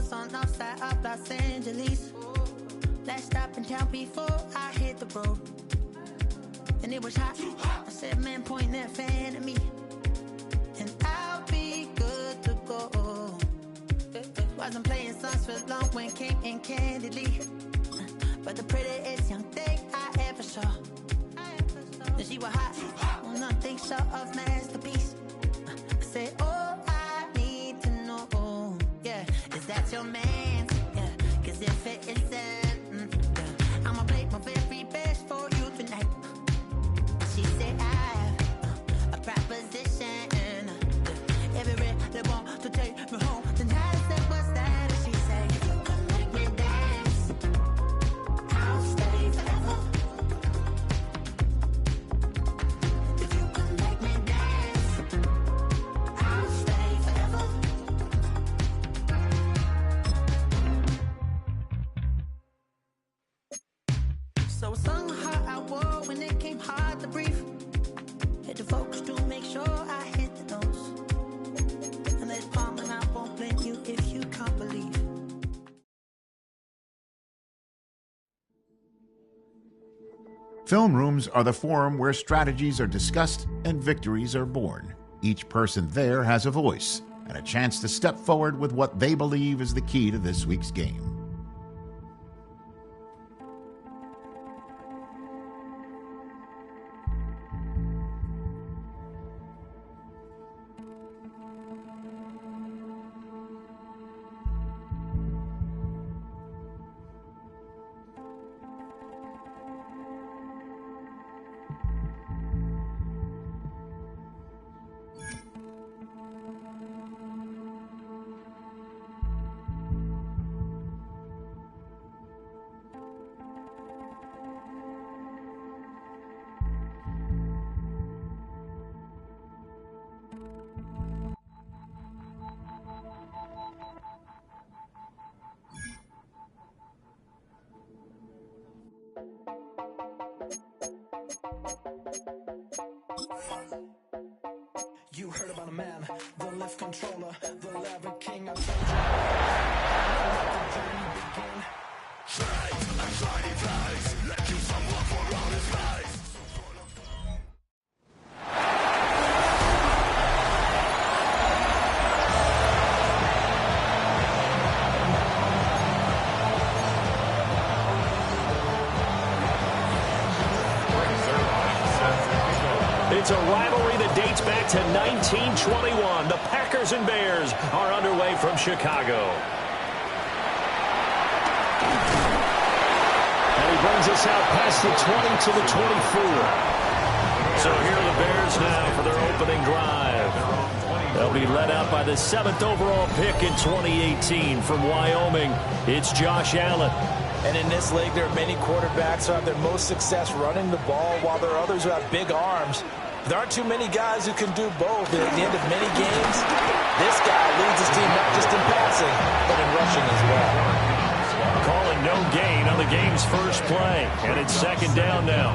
house on the side of Los Angeles. Last stop in town before I hit the road. And it was hot. I said, man, point that fan at me. And I'll be good to go. Wasn't playing songs for long when came in candidly. But the prettiest young thing I ever saw. And she was hot. Well, nothing short of masterpiece. I said, oh, I need to know. Yeah, is that your man? Yeah, cause if it isn't, yeah, I'ma play my very best for you tonight. She said, I have a proposition. Every they want to take me home tonight. I said, what's that? And she said, if you can make me dance, I'll stay forever. If you can make me dance, I'll stay forever. So I sung how I wore when it came hard to breathe. Hit the focus to make sure I hit the notes. And there's palm and I won't blame you if you can't believe. Film rooms are the forum where strategies are discussed and victories are born. Each person there has a voice and a chance to step forward with what they believe is the key to this week's game. You heard about a man, the lift controller, the lever king of It's a rivalry that dates back to 1921. The Packers and Bears are underway from Chicago. And he brings us out past the 20 to the 24. So here are the Bears now for their opening drive. They'll be led out by the 7th overall pick in 2018 from Wyoming. It's Josh Allen. And in this league, there are many quarterbacks who have their most success running the ball, while there are others who have big arms. There aren't too many guys who can do both. And at the end of many games, this guy leads his team not just in passing, but in rushing as well. Calling no gain on the game's first play. And it's second down now.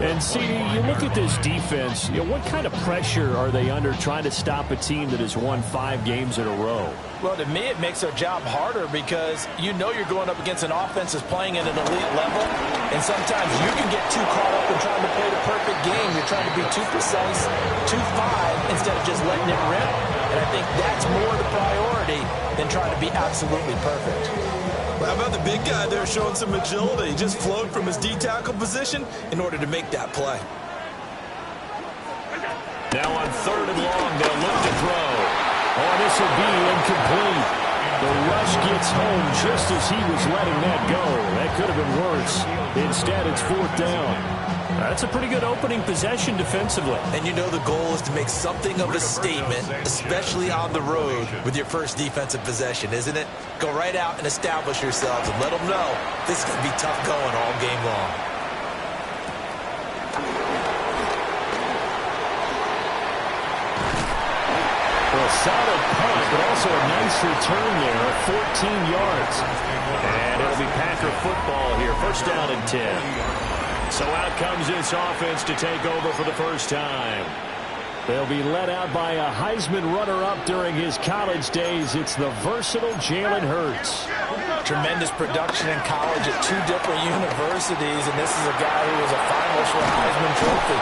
And, CD, you look at this defense, what kind of pressure are they under trying to stop a team that has won 5 games in a row? Well, to me, it makes their job harder because you know you're going up against an offense that's playing at an elite level, and sometimes you can get too caught up in trying to play the perfect game. You're trying to be too precise, too fine, instead of just letting it rip. And I think that's more the priority than trying to be absolutely perfect. How about the big guy there showing some agility? He just flowed from his D-tackle position in order to make that play. Now on 3rd and long, they'll look to throw. Oh, this will be incomplete. The rush gets home just as he was letting that go. That could have been worse. Instead, it's 4th down. That's a pretty good opening possession defensively. And you know the goal is to make something of a statement, especially on the road with your first defensive possession, isn't it? Go right out and establish yourselves and let them know this is going to be tough going all game long. Well, solid punt, but also a nice return there, 14 yards. And it'll be Packer football here, 1st down and 10. So out comes this offense to take over for the first time. They'll be led out by a Heisman runner-up during his college days. It's the versatile Jalen Hurts. Tremendous production in college at 2 different universities, and this is a guy who was a finalist for a Heisman Trophy.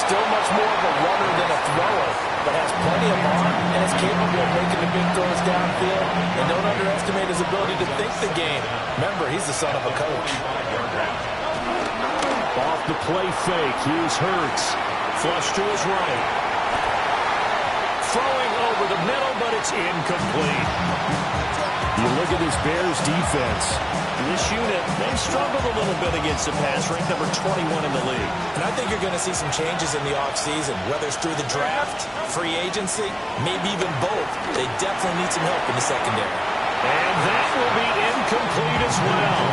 Still much more of a runner than a thrower, but has plenty of arm and is capable of making the big throws downfield. And don't underestimate his ability to think the game. Remember, he's the son of a coach. Off the play fake, here's Hurts. Flush to his right. Throwing over the middle, but it's incomplete. You look at this Bears defense. This unit, they've struggled a little bit against the pass, ranked number 21 in the league. And I think you're going to see some changes in the offseason, whether it's through the draft, free agency, maybe even both. They definitely need some help in the secondary. And that will be incomplete as well.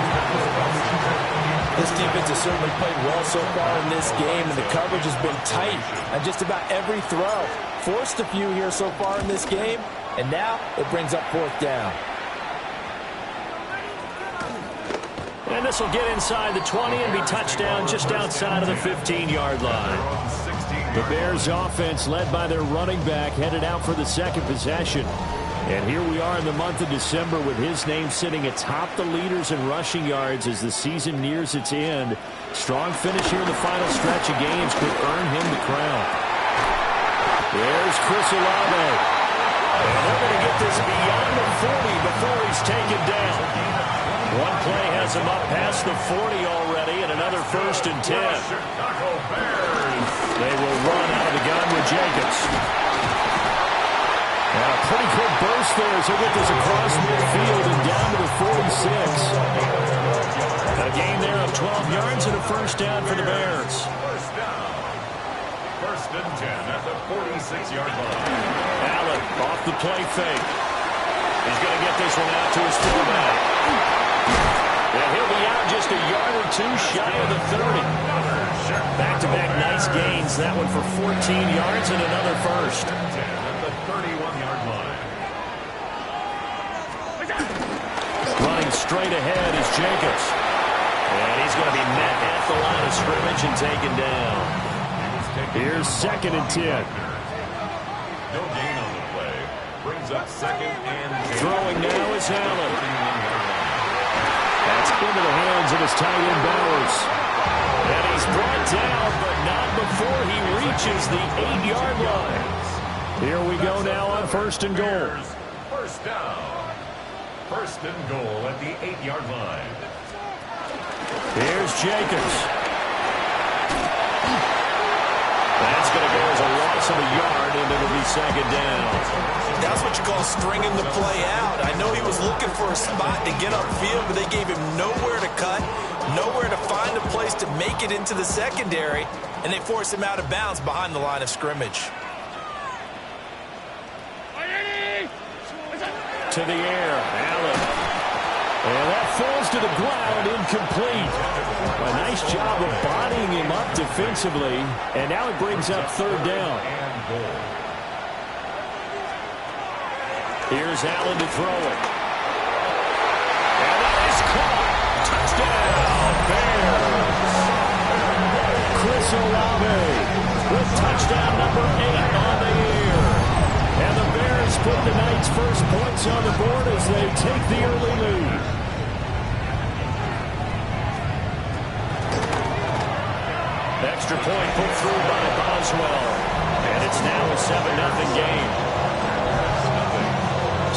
This defense has certainly played well so far in this game, and the coverage has been tight on just about every throw. Forced a few here so far in this game, and now it brings up 4th down. And this will get inside the 20 and be touchdown just outside of the 15-yard line. The Bears offense, led by their running back, headed out for the second possession. And here we are in the month of December with his name sitting atop the leaders in rushing yards as the season nears its end. Strong finish here in the final stretch of games could earn him the crown. There's Chris Olave. And they're going to get this beyond the 40 before he's taken down. One play has him up past the 40 already, and another 1st and 10. They will run out of the gun with Jacobs. And a pretty quick burst there as he'll get this across midfield and down to the 46. A gain there of 12 yards and a 1st down for the Bears. 1st and 10 at the 46-yard line. Allen off the play fake. He's going to get this one out to his fullback. And he'll be out just a yard or 2 shy of the 30. Back-to-back nice gains. That one for 14 yards and another 1st. At the 31-yard line. Running straight ahead is Jacobs. And he's going to be met at the line of scrimmage and taken down. Here's 2nd and 10. No gain on the play. Brings up 2nd and 10. Throwing now is Allen. That's into the hands of his tight end Bowers. And he's brought down, but not before he reaches the 8-yard line. Here we go now on 1st and goal. 1st down. 1st and goal at the 8-yard line. Here's Jacobs. That's going to go as a loss of a yard, and it'll be 2nd down. That's what you call stringing the play out. I know he was looking for a spot to get upfield, but they gave him nowhere to cut, nowhere to find a place to make it into the secondary, and they forced him out of bounds behind the line of scrimmage. To the air, Allen. And that falls to the ground, incomplete. A nice job of bodying him up defensively. And now it brings up 3rd down. Here's Allen to throw it. And that is caught. Touchdown, Bears. Chris Olave with touchdown number 8 on the year. And the Bears put the night's first points on the board as they take the early lead. Extra point put through by Boswell. And it's now a 7-0 game.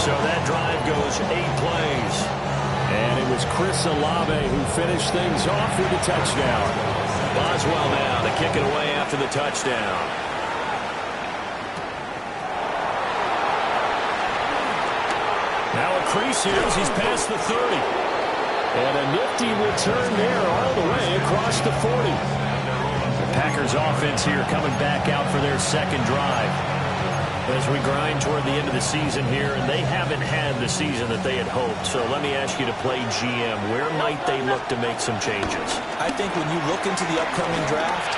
So that drive goes 8 plays. And it was Chris Olave who finished things off with a touchdown. Boswell now to kick it away after the touchdown. Now a crease here as he's past the 30. And a nifty return there all the way across the 40. The Packers offense here coming back out for their 2nd drive. As we grind toward the end of the season here, and they haven't had the season that they had hoped. So let me ask you to play GM. Where might they look to make some changes? I think when you look into the upcoming draft,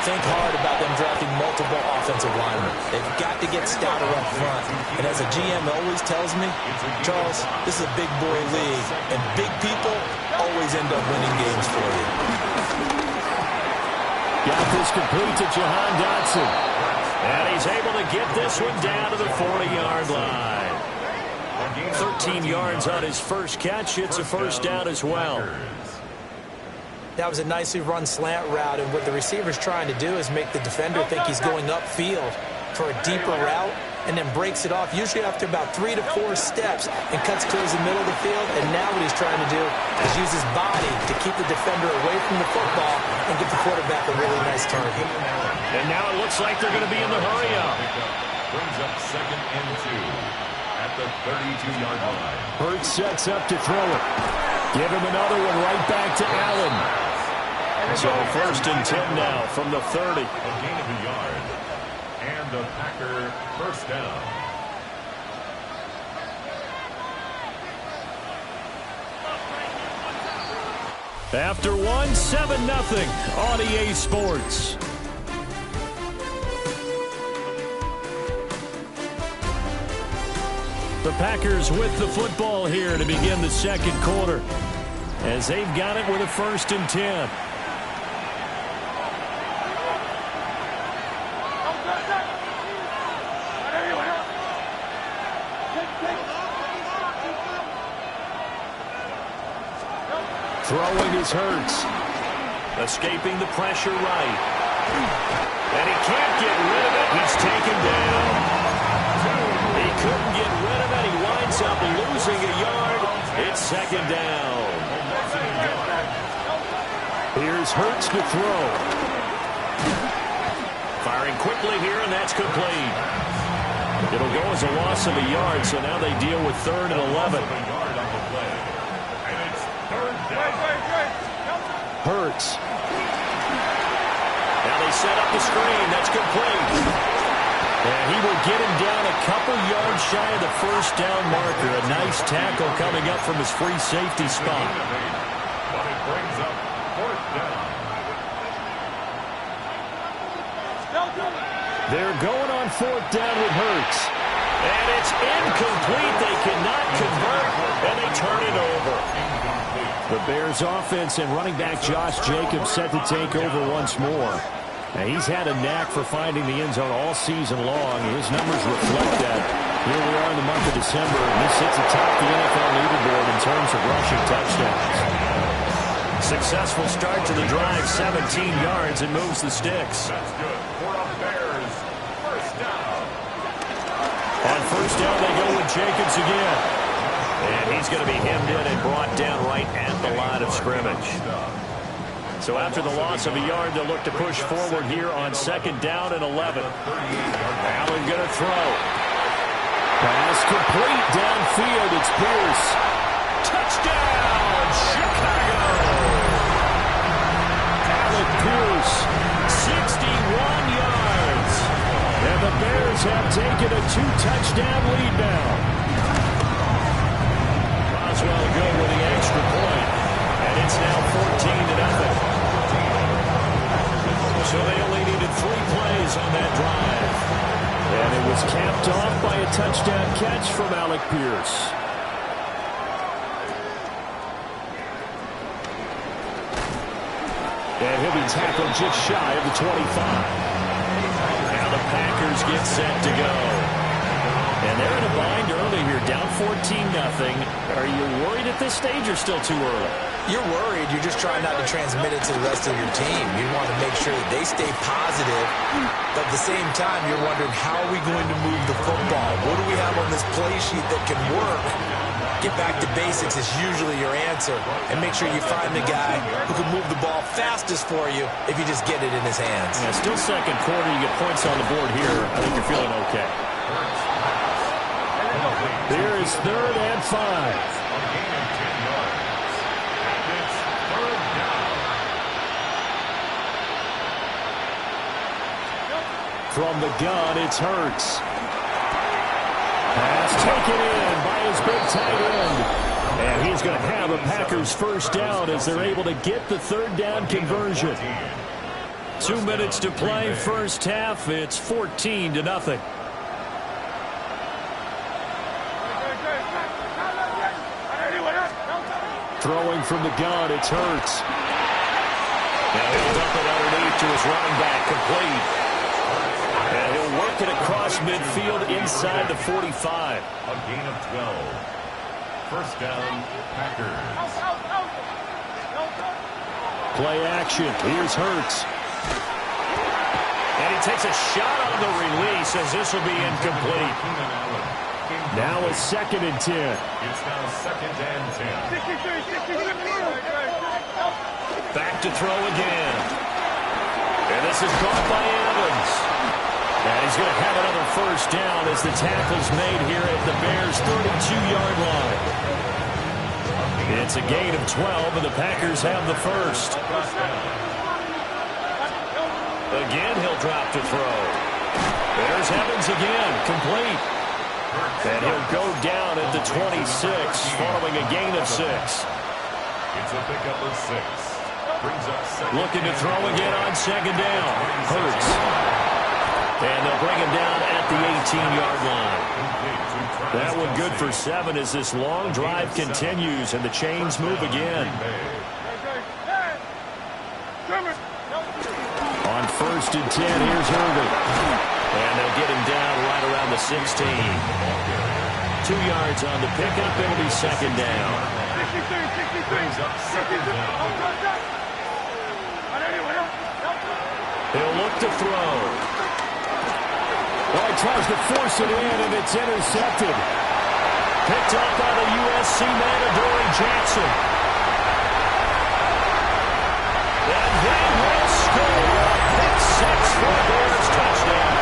think hard about them drafting multiple offensive linemen. They've got to get stouter up front. And as a GM always tells me, Charles, this is a big boy league, and big people always end up winning games for you. Got this complete to Jahan Dotson. And he's able to get this one down to the 40-yard line. 13 yards on his first catch. It's a first down as well. That was a nicely run slant route, and what the receiver's trying to do is make the defender think he's going upfield for a deeper route, and then breaks it off, usually after about 3 to 4 steps, and cuts towards the middle of the field. And now what he's trying to do is use his body to keep the defender away from the football and get the quarterback a really nice target. And now it looks like they're going to be in the hurry-up. Brings up 2nd and 2 at the 32-yard line. Hurts sets up to throw it. Give him another one right back to Allen. So 1st and 10 now from the 30. A gain of a yard. And the Packer first down. After one, 7-0 on EA Sports. The Packers with the football here to begin the second quarter, as they've got it with a 1st and 10. Throwing is Hurts. Escaping the pressure right. And he can't get rid of it. He's taken down. He couldn't get rid of it. He winds up losing a yard. It's 2nd down. Here's Hurts to throw. Firing quickly here, and that's complete. It'll go as a loss of a yard, so now they deal with 3rd and 11. Hurts. Now they set up the screen. That's complete. And he will get him down a couple yards shy of the 1st down marker. A nice tackle coming up from his free safety spot. But it brings up 4th down. They're going on 4th down with Hurts. And it's incomplete. They cannot convert, and they turn it over. The Bears offense and running back Josh Jacobs set to take over once more. Now, he's had a knack for finding the end zone all season long. His numbers reflect that. Here we are in the month of December, and he sits atop the NFL leaderboard in terms of rushing touchdowns. Successful start to the drive, 17 yards, and moves the sticks. That's good for a Bears 1st down. On 1st down, they go with Jacobs again. And he's going to be hemmed in and brought down right at the line of scrimmage. So after the loss of a yard, they'll look to push forward here on 2nd down and 11. Allen going to throw. Pass complete downfield. It's Pierce. Touchdown, Chicago! Alec Pierce, 61 yards. And the Bears have taken a 2-touchdown lead now. Boswell good with the extra point. And it's now 14-0. So they only needed 3 plays on that drive. And it was capped off by a touchdown catch from Alec Pierce. And he'll be tackled just shy of the 25. Now the Packers get set to go. And they're in a bind early here, down 14-0. Are you worried at this stage or still too early? You're worried. You're just trying not to transmit it to the rest of your team. You want to make sure that they stay positive. But at the same time, you're wondering, how are we going to move the football? What do we have on this play sheet that can work? Get back to basics is usually your answer. And make sure you find the guy who can move the ball fastest for you if you just get it in his hands. Yeah, still second quarter. You get points on the board here. I think you're feeling okay. Here is 3rd and 5. From the gun, it's Hurts. Pass taken in by his big tight end. And he's going to have a Packers 1st down as they're able to get the 3rd down conversion. 2 minutes to play, 1st half. It's 14-0. Throwing from the gun, it's Hurts. Now he'll dump it underneath to his running back, complete. And he'll pocket across midfield inside the 45. A gain of 12. First down, Packers. Play action. Here's Hurts. And he takes a shot on the release as this will be incomplete. Now it's 2nd and 10. It's now 2nd and 10. Back to throw again. And this is caught by Evans. And he's going to have another first down as the tackle's made here at the Bears' 32-yard line. It's a gain of 12, and the Packers have the first. Again, he'll drop to throw. There's Evans again, complete. And he'll go down at the 26, following a gain of 6. It's a pickup of 6. Brings up 2nd. Looking to throw again on 2nd down. Hurts. And they'll bring him down at the 18-yard line. That one good for 7 as this long drive continues and the chains move again. On 1st and 10, here's Irvin. And they'll get him down right around the 16. 2 yards on the pickup. It'll be 2nd down. Brings up 2nd down. He'll look to throw. Well, he tries to force it in, and it's intercepted. Picked up by the USC man, Adoree Jackson. And they will score. Pick 6 for the Bears. Touchdown.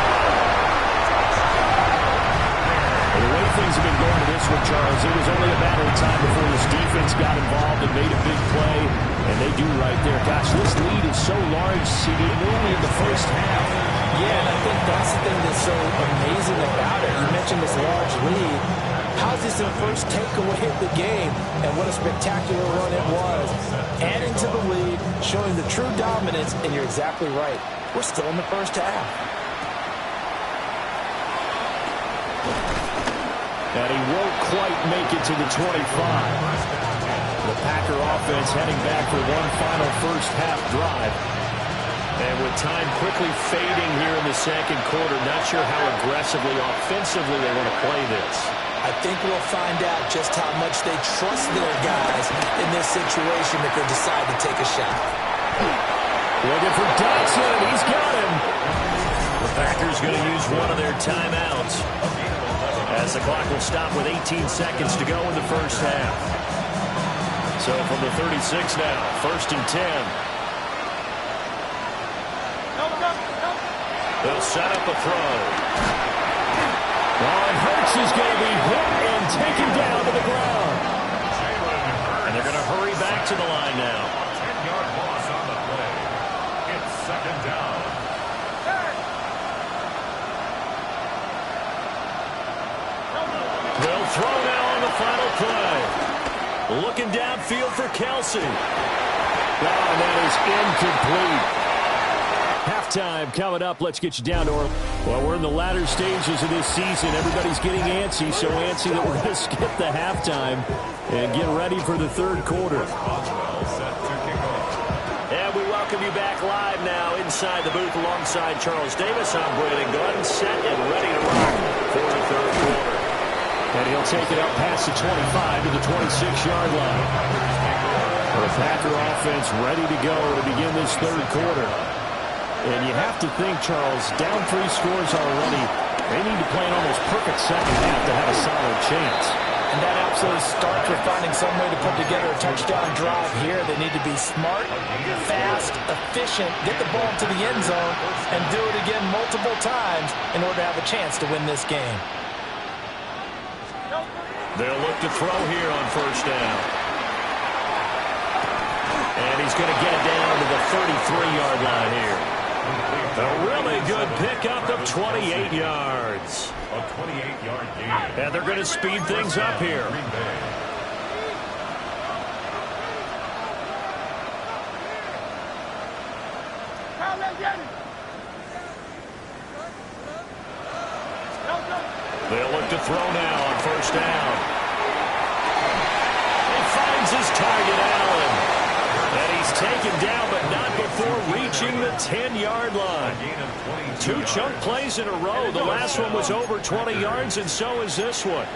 And the way things have been going to this one, Charles, it was only a matter of time before this defense got involved and made a big play. And they do right there. Gosh, this lead is so large, CD, only in the first half. Yeah, and I think that's the thing that's so amazing about it. You mentioned this large lead. How's this their first takeaway of the game? And what a spectacular run it was. Adding to the lead, showing the true dominance, and you're exactly right. We're still in the first half. And he won't quite make it to the 25. The Packer offense heading back for one final first half drive. And with time quickly fading here in the 2nd quarter, not sure how aggressively, offensively they want to play this. I think we'll find out just how much they trust their guys in this situation if they decide to take a shot. Looking for Dodson. He's got him. The Packers going to use one of their timeouts as the clock will stop with 18 seconds to go in the first half. So from the 36 now, 1st and 10. They'll set up a throw. Oh, and Hurts is going to be hit and taken down to the ground. And they're going to hurry back to the line now. 10-yard loss on the play. It's 2nd down. They'll throw now on the final play. Looking downfield for Kelsey. Oh, that is incomplete. Halftime coming up. Let's get you down to our... Well, we're in the latter stages of this season. Everybody's getting antsy, so antsy that we're going to skip the halftime and get ready for the 3rd quarter. And we welcome you back live now inside the booth alongside Charles Davis. I'm Brandon Gunn, set and ready to rock for the 3rd quarter. And he'll take it up past the 25 to the 26-yard line. The Packer offense ready to go to begin this 3rd quarter. And you have to think, Charles, down 3 scores already, they need to play an almost perfect 2nd half to have a solid chance. And that absolutely starts with finding some way to put together a touchdown drive here. They need to be smart, fast, efficient, get the ball to the end zone, and do it again multiple times in order to have a chance to win this game. They'll look to throw here on 1st down. And he's going to get it down to the 33-yard line here. A really good pickup of 28 yards. A 28-yard gain. And they're going to speed things up here. They'll look to throw now on 1st down. He finds his target, Allen. And he's taken down, but not before reaching the 10-yard line. 2 chunk plays in a row. The last one was over 20 yards, and so is this one.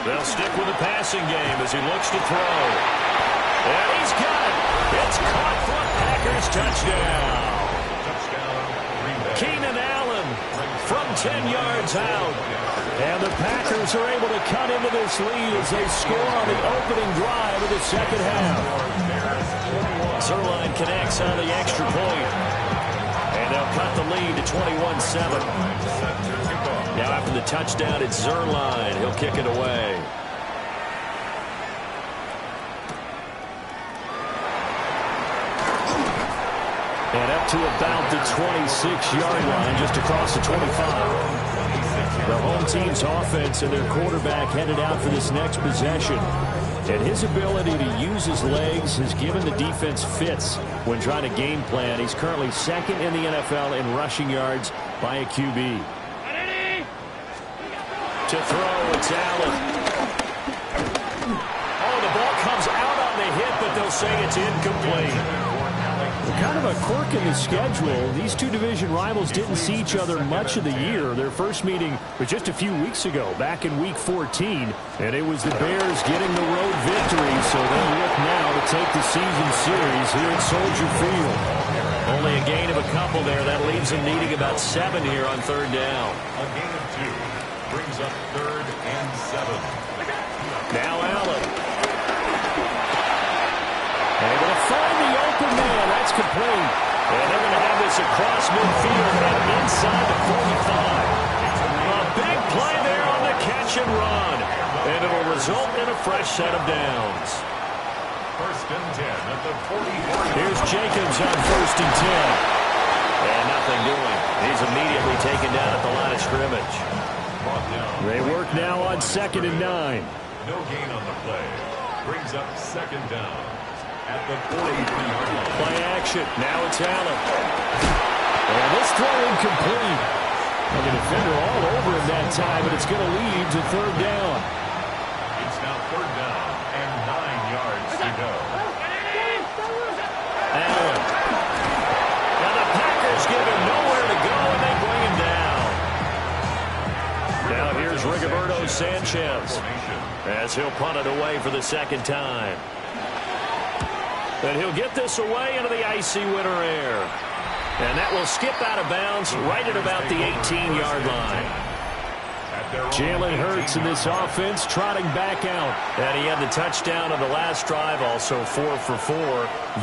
They'll stick with the passing game as he looks to throw. And he's got it. It's caught for a Packers touchdown. Keenan Allen from 10 yards out. And the Packers are able to cut into this lead as they score on the opening drive of the second half. Zerline connects on the extra point. And they'll cut the lead to 21-7. Now after the touchdown, it's Zerline. He'll kick it away. And up to about the 26-yard line, just across the 25. The home team's offense and their quarterback headed out for this next possession. And his ability to use his legs has given the defense fits when trying to game plan. He's currently second in the NFL in rushing yards by a QB. To throw, it's Allen. Oh, the ball comes out on the hit, but they'll say it's incomplete. Kind of a quirk in the schedule. These two division rivals didn't see each other much of the year. Their first meeting was just a few weeks ago, back in Week 14, and it was the Bears getting the road victory, so they look now to take the season series here at Soldier Field. Only a gain of a couple there. That leaves them needing about 7 here on third down. A gain of 2 brings up 3rd and 7. Now Allen. Able to find the open man. That's complete. And they're going to have this across midfield and inside the 45. A big play there on the catch and run. And it'll result in a fresh set of downs. 1st and 10 at the 44. Here's Jacobs on 1st and 10. And nothing doing. He's immediately taken down at the line of scrimmage. They work now on 2nd and 9. No gain on the play. Brings up 2nd down. At the 43-yard line. Play action. Now it's Allen. And this throw incomplete. And the defender all over him that time, but it's going to lead to 3rd down. It's now 3rd down and 9 yards to go. Allen. Now the Packers give him nowhere to go, and they bring him down. Now here's Rigoberto Sanchez as he'll punt it away for the 2nd time. And he'll get this away into the icy winter air. And that will skip out of bounds right at about the 18-yard line. Jalen Hurts in this offense trotting back out. And he had the touchdown on the last drive, also 4 for 4.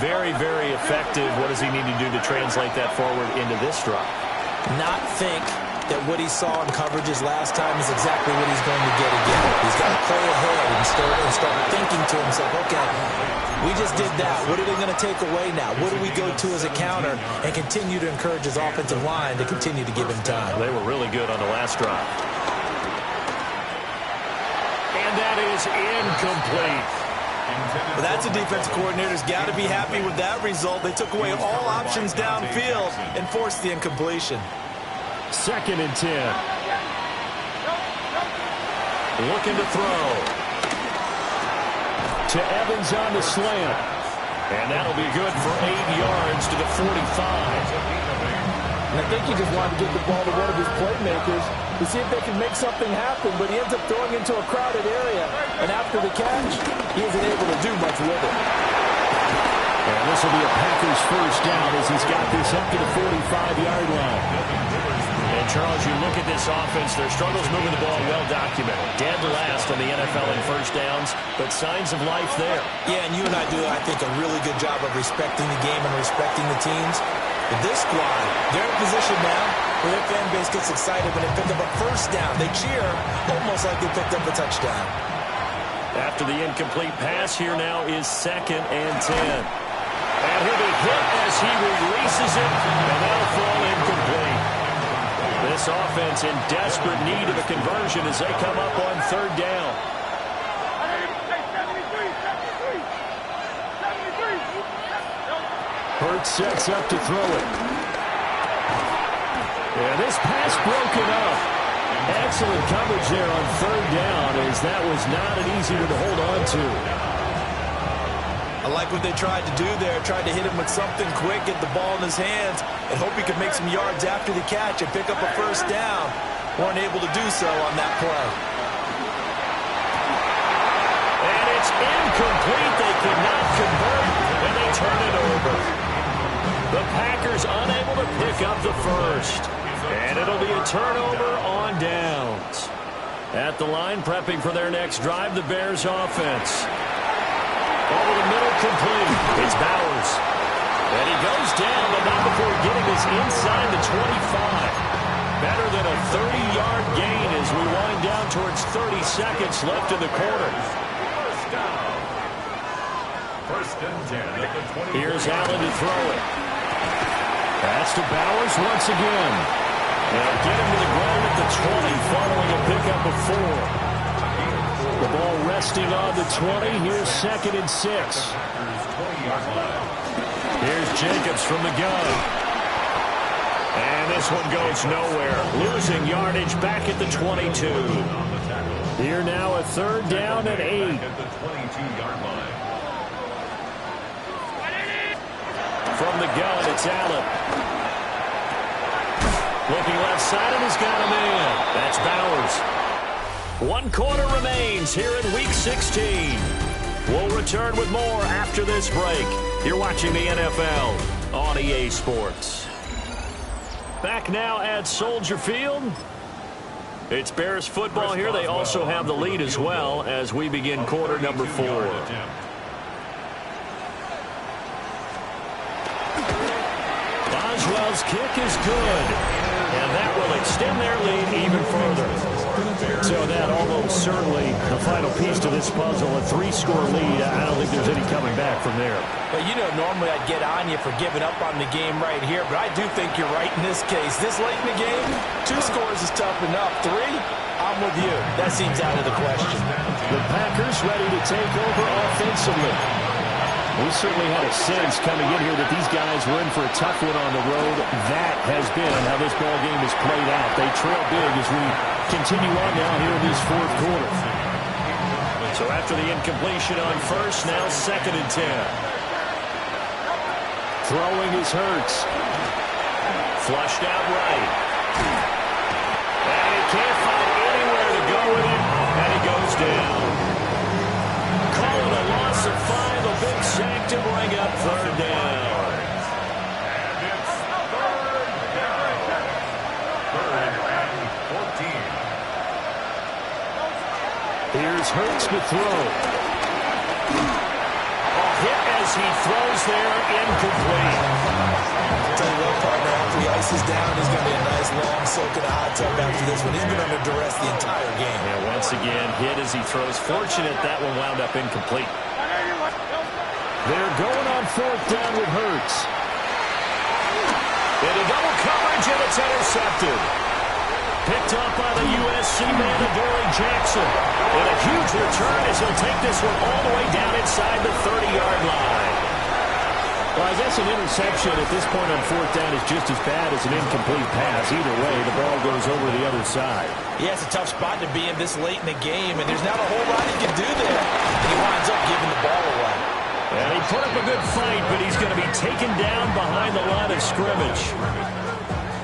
Very, very effective. What does he need to do to translate that forward into this drive? Not think that what he saw in coverages last time is exactly what he's going to get again. He's got to play ahead and start thinking to himself, okay, we just did that. What are they going to take away now? What do we go to as a counter? And continue to encourage his offensive line to continue to give him time. They were really good on the last drive. And that is incomplete. Well, that's a defensive coordinator's got to be happy with that result. They took away all options downfield and forced the incompletion. 2nd and 10. Looking to throw. To Evans on the slant. And that'll be good for 8 yards to the 45. And I think he just wanted to get the ball to one of his playmakers to see if they can make something happen, but he ends up throwing into a crowded area. And after the catch, he isn't able to do much with it. And this will be a Packers 1st down as he's got this up to the 45-yard line. And, Charles, you look at this offense, their struggles moving the ball well documented. Dead last on the NFL in 1st downs, but signs of life there. Yeah, and you and I do, I think, a really good job of respecting the game and respecting the teams. But this squad, they're in a position now where their fan base gets excited when they pick up a 1st down. They cheer almost like they picked up a touchdown. After the incomplete pass, here now is 2nd and 10. And he'll be hit as he releases it, and that'll fall incomplete. This offense in desperate need of a conversion as they come up on 3rd down. Hurts sets up to throw it. Yeah, this pass broken up. Excellent coverage there on third down, as that was not an easy one to hold on to. I like what they tried to do there. Tried to hit him with something quick, get the ball in his hands, and hope he could make some yards after the catch and pick up a first down. Weren't able to do so on that play. And it's incomplete. They could not convert, and they turn it over. The Packers unable to pick up the first. And it'll be a turnover on downs. At the line, prepping for their next drive, the Bears offense. Over the middle, complete. It's Bowers. And he goes down, but not before getting us inside the 25. Better than a 30-yard gain as we wind down towards 30 seconds left in the quarter. First and 10 at the 20. Here's Allen to throw it. That's to Bowers once again. They'll get him to the ground at the 20 following a pickup of 4. The ball resting on the 20. Here's 2nd and 6. Here's Jacobs from the gun. And this one goes nowhere. Losing yardage back at the 22. Here now a 3rd down and 8. At the 22-yard line. From the gun, it's Allen. Looking left side, and he's got a man. That's Bowers. 1 quarter remains here in Week 16. We'll return with more after this break. You're watching the NFL on EA Sports. Back now at Soldier Field. It's Bears football here. They also have the lead as well as we begin quarter number 4. Boswell's kick is good. And that will extend their lead even further. So that almost certainly the final piece to this puzzle, a 3-score lead. I don't think there's any coming back from there. But, you know, normally I'd get on you for giving up on the game right here, but I do think you're right in this case. This late in the game, 2 scores is tough enough. 3, I'm with you. That seems out of the question. The Packers ready to take over offensively. We certainly had a sense coming in here that these guys were in for a tough one on the road. That has been how this ball game has played out. They trail big as we continue on now here in this 4th quarter. So after the incompletion on first, now 2nd and 10. Throwing is Hurts. Flushed out right. And he can't find anywhere to go with it. And he goes down. Call it a loss of 5. A big sack to bring up 3rd down. And it's 3rd down. 3rd and 14. Here's Hurts to throw. A hit as he throws there, incomplete. Tell you what, partner, after he ices down, he's going to be a nice long soak in a hot tub after this one. He's been under duress the entire game. Yeah, once again, hit as he throws. Fortunate that one wound up incomplete. They're going on 4th down with Hurts. Into double coverage, and it's intercepted. Picked up by the USC man, Adoree Jackson. And a huge return as he'll take this one all the way down inside the 30-yard line. Well, I guess an interception at this point on 4th down is just as bad as an incomplete pass. Either way, the ball goes over the other side. Yeah, it's a tough spot to be in this late in the game, and there's not a whole lot he can do there. And he winds up giving the ball away. And he put up a good fight, but he's going to be taken down behind the line of scrimmage.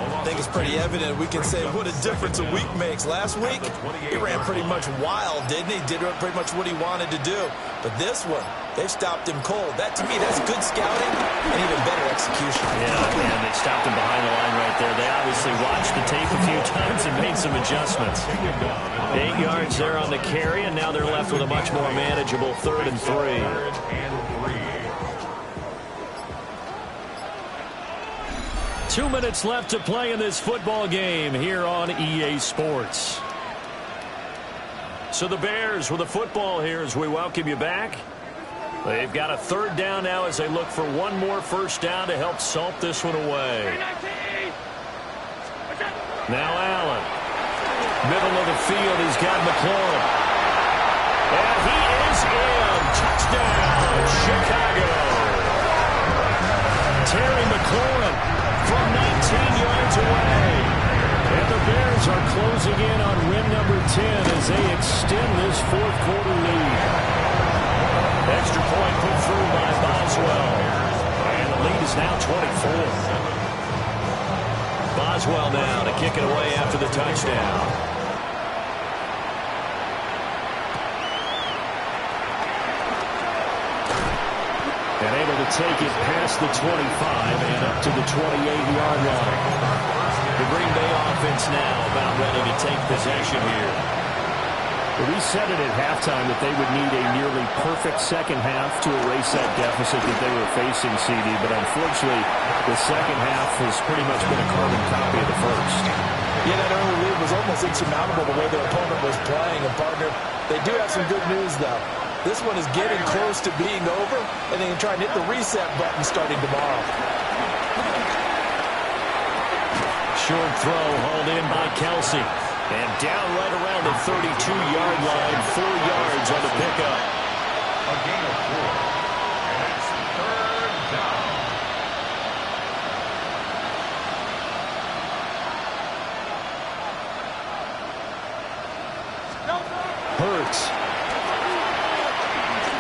I think it's pretty evident. We can say what a difference a week makes. Last week, he ran pretty much wild, didn't he? Did pretty much what he wanted to do. But this one, they've stopped him cold. That, to me, that's good scouting and even better execution. Yeah, and they stopped him behind the line right there. They obviously watched the tape a few times and made some adjustments. 8 yards there on the carry, and now they're left with a much more manageable 3rd and 3. 2 minutes left to play in this football game here on EA Sports. So the Bears with the football here as we welcome you back. They've got a 3rd down now as they look for one more first down to help salt this one away. Now Allen. Middle of the field, he's got McLaurin. And he is in. Touchdown, Chicago. Terry McLaurin from 19 yards away. And the Bears are closing in on win number 10 as they extend this fourth quarter lead. Extra point put through by Boswell. And the lead is now 24. Boswell now to kick it away after the touchdown. And able to take it past the 25 and up to the 28-yard line. The Green Bay offense now about ready to take possession here. We said it at halftime that they would need a nearly perfect second half to erase that deficit that they were facing, CD. But unfortunately, the second half has pretty much been a carbon copy of the first. Yeah, that early lead was almost insurmountable the way their opponent was playing. And, partner, they do have some good news, though. This one is getting close to being over, and they can try and hit the reset button starting tomorrow. Short throw hauled in by Kelsey. And down right around the 32-yard line, 4 yards on the pickup. A gain of 4. And it's third down. Hurts.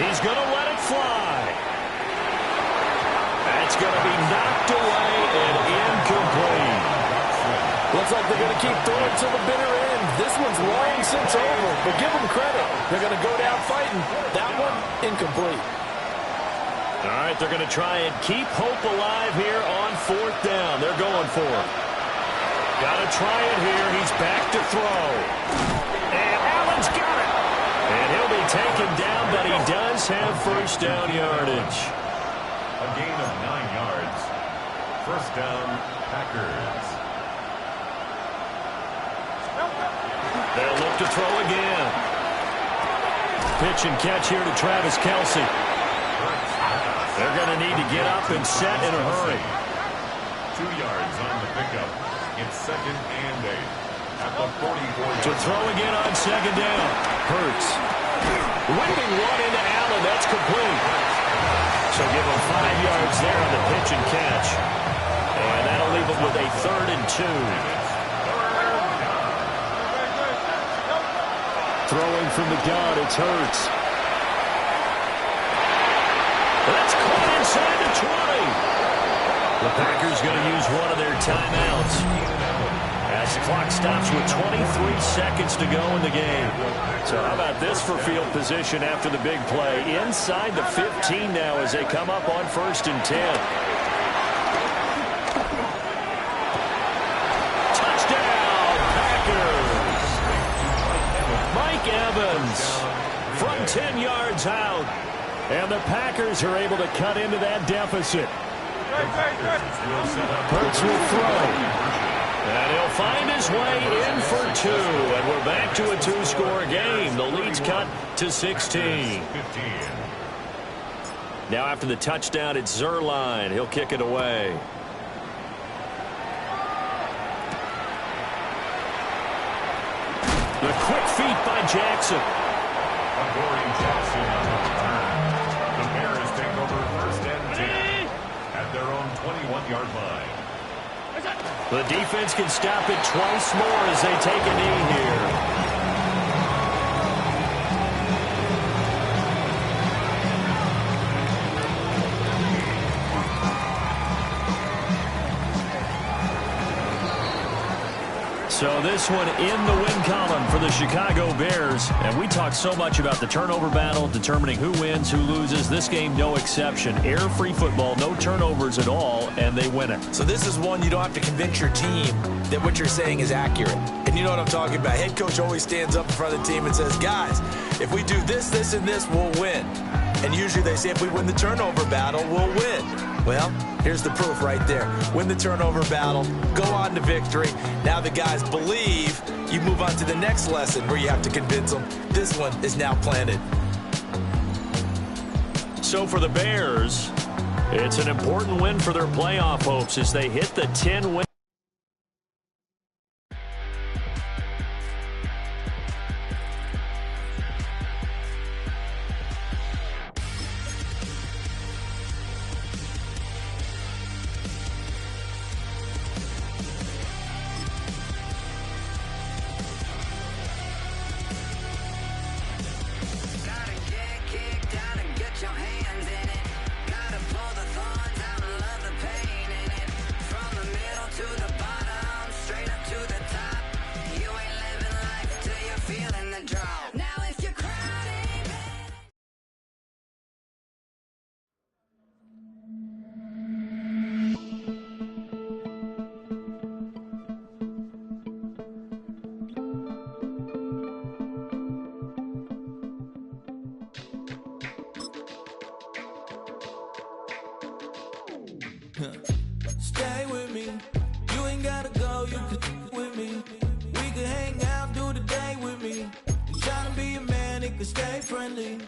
He's going to let it fly. That's going to be knocked away and incomplete. Looks like they're going to keep throwing to the bitter end. This one's long since over, but give them credit. They're going to go down fighting. That one, incomplete. All right, they're going to try and keep hope alive here on fourth down. They're going for it. Got to try it here. He's back to throw. And Allen's got it. And he'll be taken down, but he does have first down yardage. A gain of 9 yards. First down, Packers. They'll look to throw again. Pitch and catch here to Travis Kelsey. They're going to need to get up and set in a hurry. 2 yards on the pickup. It's second and 8. At the 44. To throw again on second down. Hurts. Whipping one into Allen. That's complete. So give him 5 yards there on the pitch and catch. And that'll leave him with a 3rd and 2. Throwing from the gun, it's Hurts. That's caught inside the 20. The Packers going to use one of their timeouts as the clock stops with 23 seconds to go in the game. So how about this for field position after the big play? Inside the 15 now as they come up on 1st and 10. Evans from 10 yards out. And the Packers are able to cut into that deficit. Hurts will throw. And he'll find his way in for 2. And we're back to a 2-score game. The lead's cut to 16. Now after the touchdown, it's Zerline. He'll kick it away. The quick feet by Jackson. Corey Jackson on the return. The Bears take over 1st and 10 at their own 21-yard line. The defense can stop it twice more as they take a knee here. So this one in the win column for the Chicago Bears. And we talk so much about the turnover battle, determining who wins, who loses. This game, no exception. Error-free football, no turnovers at all, and they win it. So this is one you don't have to convince your team that what you're saying is accurate. And you know what I'm talking about. Head coach always stands up in front of the team and says, guys, if we do this, this, and this, we'll win. And usually they say if we win the turnover battle, we'll win. Well, here's the proof right there. Win the turnover battle, go on to victory. Now the guys believe. You move on to the next lesson where you have to convince them. This one is now planted. So for the Bears, it's an important win for their playoff hopes as they hit the 10-win. Stay with me. You ain't gotta go, you can with me. We can hang out, do the day with me. I'm trying to be a man, it can stay friendly.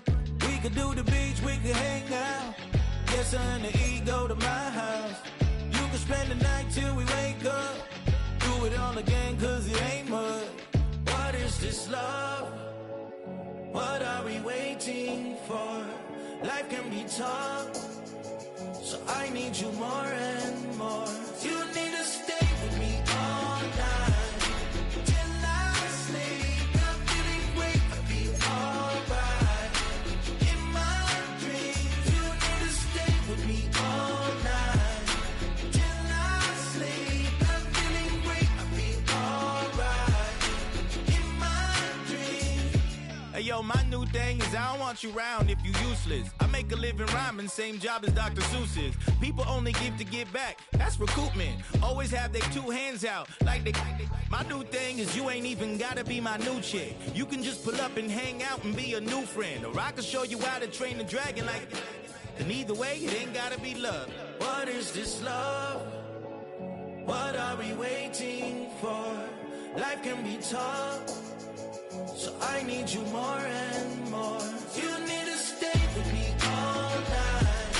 We could do the beach, we could hang out. Yes, her and the E go to my house. You can spend the night till we wake up. Do it all again, cause it ain't mud. What is this love? What are we waiting for? Life can be tough, so I need you more and more. You need to stay with me all night till I sleep. I'm feeling great, I'll be alright. In my dreams, you need to stay with me all night till I sleep. I'm feeling great, I'll be alright. In my dreams. Hey yo, my new thing is I don't want you round if you useless. I make a living rhyming, same job as Dr. Seuss's. People only give to get back, that's recoupment. Always have their two hands out, like they. My new thing is you ain't even gotta be my new chick. You can just pull up and hang out and be a new friend. Or I can show you how to train the dragon like. And either way, it ain't gotta be love. What is this love? What are we waiting for? Life can be tough, so I need you more and more. You need to stay with me all night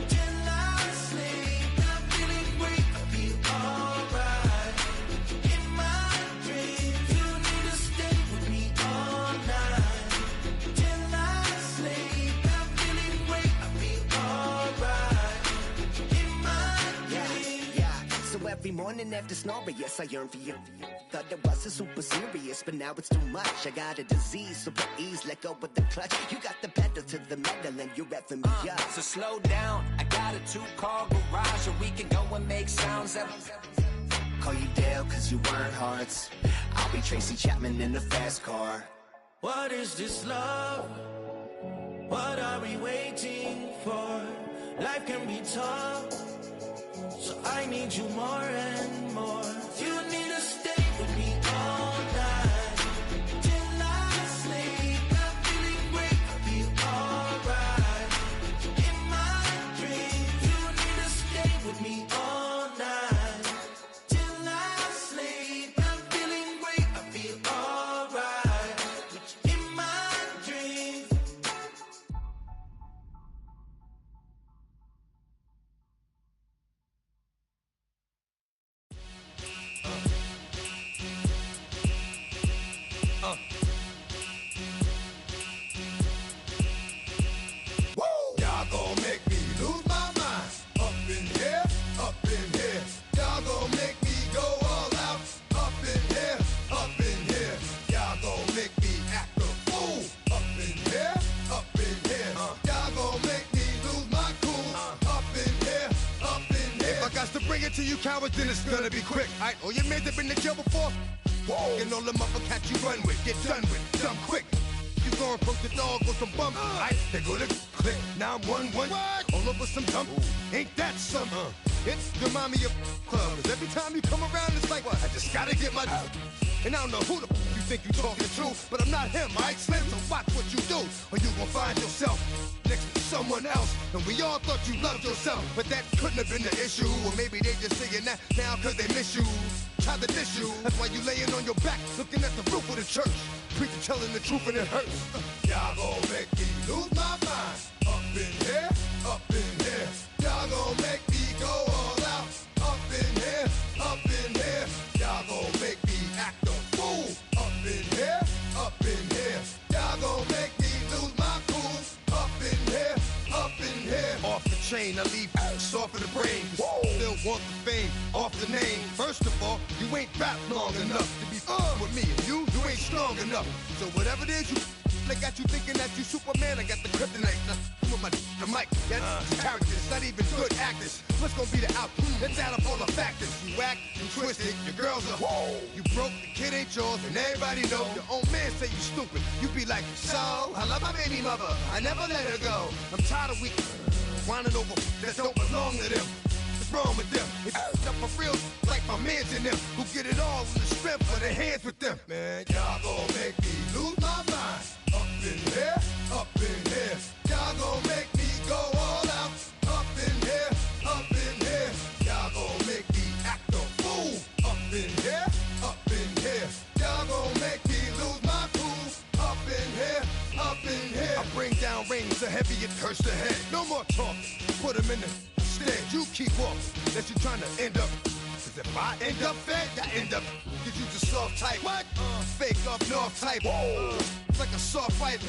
till I sleep. I'm feeling great, I'll be alright. In my dreams, you need to stay with me all night till I sleep. I'm feeling great, I'll be alright. In my dreams. Yeah. So every morning after snoring, yes, I yearn for you. Thought it wasn't super serious, but now it's too much. I got a disease, super ease, let go with the clutch. You got the pedal to the metal and you're revving me up. So slow down, I got a 2-car garage, or we can go and make sounds up. Call you Dale, cause you weren't hearts. I'll be Tracy Chapman in a fast car. What is this love? What are we waiting for? Life can be tough, so I need you more and more. You need to stay with me all night till I sleep. I'm feeling great, I'll be alright. In my dreams, you need to stay with me all night till I sleep. I'm feeling great, I'll be alright. In my dreams. Y'all gon' make me lose my mind. Up in here, up in here. Y'all gon' make me go all out. Up in here, up in here. Y'all gon' make me act a fool. Up in here, up in here. Y'all gon' make me lose my cool. Up in here, up in here. If I got to bring it to you cowards, then it's gonna be quick. Alright, all your men that been to jail before? Whoa. And all them other cats you run with, get done with, done quick. You gon' approach the dog with some bump. Alright, they go to click. Now I'm 1-1. All over some dump. Ain't that something? It's remind me of club. 'Cause every time you come around, it's like, I just gotta get my. And I don't know who the you think you talking to, but I'm not him, alright, Slim? So watch what you do, or you gon' find yourself next to someone else. And we all thought you loved yourself, but that couldn't have been the issue. Or maybe they just saying that now 'cause they miss you. Try to diss you. That's why you laying on your back, looking at the roof of the church. Preacher telling the truth and it hurts. Y'all gon' make me lose my mind. Up in here, up in here. Y'all gon' make me go all out. Up in here, up in here. Y'all gon' make me act a fool. Up in here, up in here. Y'all gon' make me lose my cool. Up in here, up in here. Off the chain, I leave soft in the brain. Still want the fame, off the name. First of all, you ain't rap long enough to be with me. And you ain't strong enough. So whatever it is you they got you thinking that you Superman. I got the kryptonite. With my the mic. That's characters, not even good actors. What's gonna be the outcome? Let's add up all the factors. You whack, you twisted, your girls are you broke, the kid ain't yours, and everybody know. Your own man say you stupid. You be like, so I love my baby mother. I never let her go. I'm tired of weak whining over that don't belong to them. What's wrong with them? It's up for real, like my mans in them, who get it all in the strength of their hands with them. Man, y'all gon' make me lose my mind. Up in here, up in here. Y'all gon' make me go all out. Up in here, up in here. keep off, unless you're trying to end up. Cause if I end up fed, I end up. Cause you just soft type. What? Fake up north type. It's like a soft fight.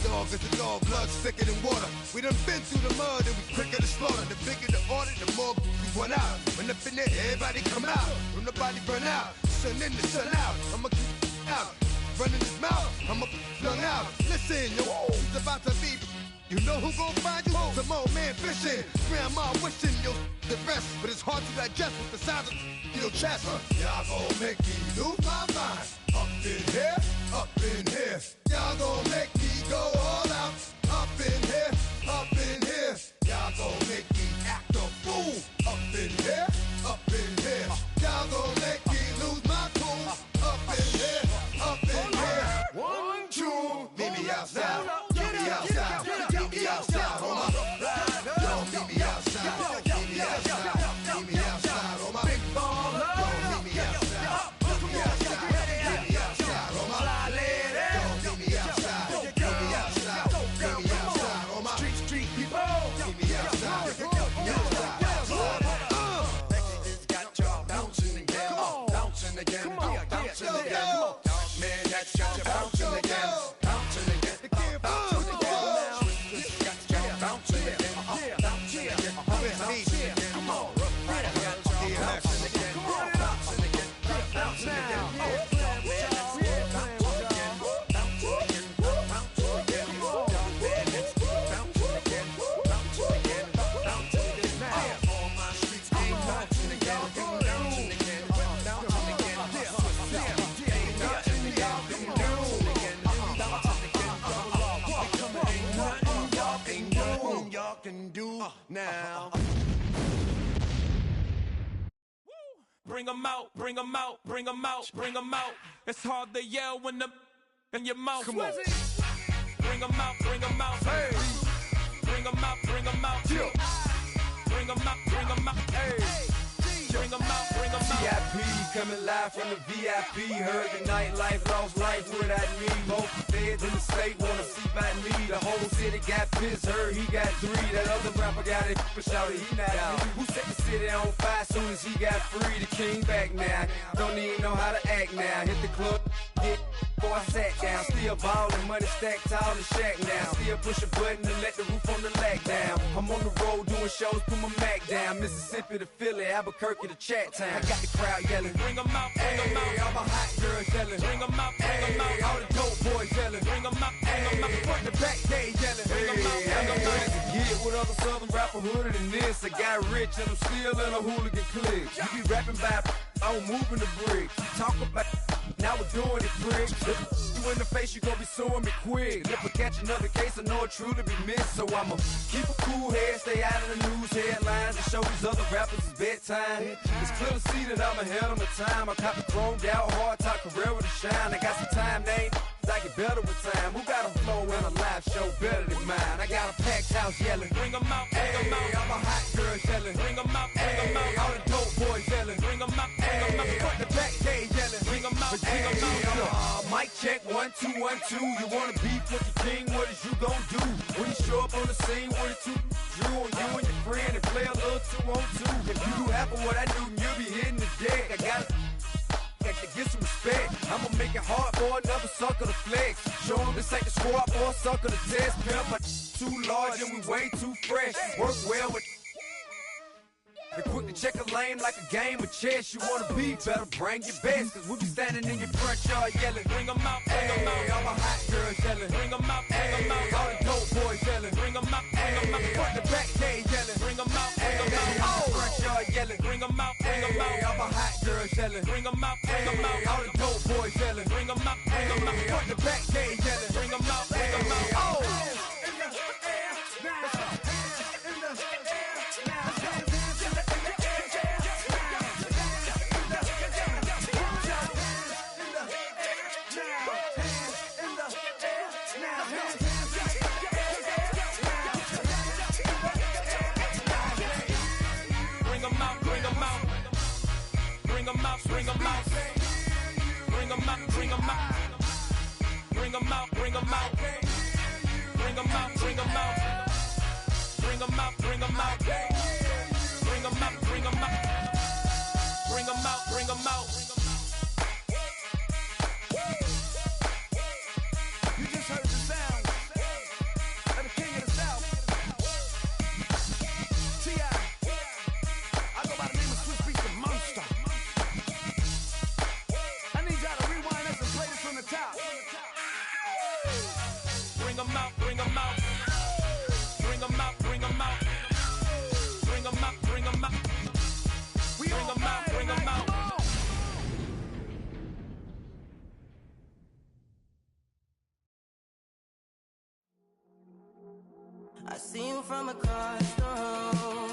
Dog is a dog, blood thicker than water. We done been through the mud and we quicker to slaughter. The bigger the order, the more we run out. When up in there, everybody come out. When nobody burn out, sun in the sun out. I'ma keep out. Running his mouth, I'ma flung out. Listen, yo, it's about to be. You know who gon' find you? Some old man fishing. Grandma wishing you the best, but it's hard to digest with the sound of your chest. Y'all gon' make me lose my mind. Up in here, up in here. Y'all gon' make me go all out. Up in here, up in here. Y'all gon' make me act a fool. Up in here, up in here. Y'all gon' make me lose my cool. Up in here, up in here. 1, 2, meet me outside. Meet me outside. Meet me outside, hold my. Don't meet me outside. Meet me outside. Meet me outside, hold my. Big ball. Don't meet me outside. Meet me outside. Meet me outside, hold my. Don't meet me outside. Meet me outside. Meet me outside, hold my. Street people. Meet me outside. Meet me outside. Got y'all bouncing again. Bouncing again. Bouncing again. Man, that's got you bouncing again. Bouncing again. Bouncing again. Bouncing again. Bouncing again. Bouncing again. Come on. Bouncing again. Bouncing again. Bouncing again. Can do now. Bring 'em out, bring 'em out, bring 'em out, bring 'em out. It's hard to yell when the in your mouth. Come on. Bring 'em out, bring 'em out. Hey. Bring 'em out, bring 'em out. Yeah. Bring 'em out, bring 'em out. Hey. Bring 'em out, bring 'em out. VIP coming live from the VIP. Heard the nightlife, lost life without me. Both feds in the state wanna see by me. The whole city got pissed, heard he got 3. That other rapper got it, but shouted he not out. Who set the city on fire soon as he got free? The king back now, don't even know how to act now. Hit the club, hit before I sat down. Still ballin', money stacked tall and shack now. Still push a button and let the roof on the lag down. I'm on the road doing shows, put my Mac down. Mississippi to Philly, Albuquerque to Chat Town. I got the crowd yelling. Bring 'em out, bring 'em out. All my hot girls yelling. Bring 'em out, bring 'em out. All the dope boys yelling. Bring 'em out, bring 'em out. Front the back day yelling. Bring 'em out, bring 'em out. Get with other southern rapper hooded than this. I got rich and I'm still in a hooligan clique. You be rapping by, I'm moving the bricks. Talk about, now we're doing it, prick. You in the face, you gon' be suing me quick. If I catch another case, I know it truly be missed. So I'ma keep a cool head, stay out of the news headlines, and show these other rappers it's bedtime. It's clear to see that I'm ahead of my time. I cop the chromed out, hard top career with a shine. I got some time, name. I get better with time. Who got a flow and a live show better than mine? I got a packed house yelling. Bring 'em out, bring 'em out. All my hot girls yelling. Bring 'em out, bring 'em out. All the dope boys yelling. Bring 'em out, bring 'em out. Front the back day yelling. Bring 'em out, bring 'em out. Mic check 1 2 1 2. You wanna beef with the king? What is you gon' do when you show up on the scene with a 2 Drew on you and your friend and play a little 2 on 2? If you do half of what I do, you'll be hitting the deck. I got to get some respect. I'ma make it hard for another sucker to flex. Show him this ain't the squad for a sucker to test. Pimp, my too large and we way too fresh. Work well with. And quick to check a lane like a game of chess. You wanna be better, bring your best. Cause we be standing in your front yard yelling. Bring 'em out, bring 'em out. All my hot girls yelling. Bring 'em out, bring 'em out. All the dope boys yelling. Bring 'em out, bring 'em out. Front the back day yelling. Bring 'em out, bring 'em out. Front yard yelling. Bring 'em out, bring 'em out. All my hot girls yelling. Bring 'em out, bring 'em out. All the dope boys yelling. Bring 'em out, bring 'em out. Front the back day yelling. Bring 'em out, bring 'em out. Bring 'em out, bring 'em out. Bring 'em out, bring 'em out. Bring 'em out, bring 'em out. Bring 'em out, bring 'em out. Bring 'em out, bring 'em out. Bring 'em out, bring 'em out. Bring 'em I see you from across the room.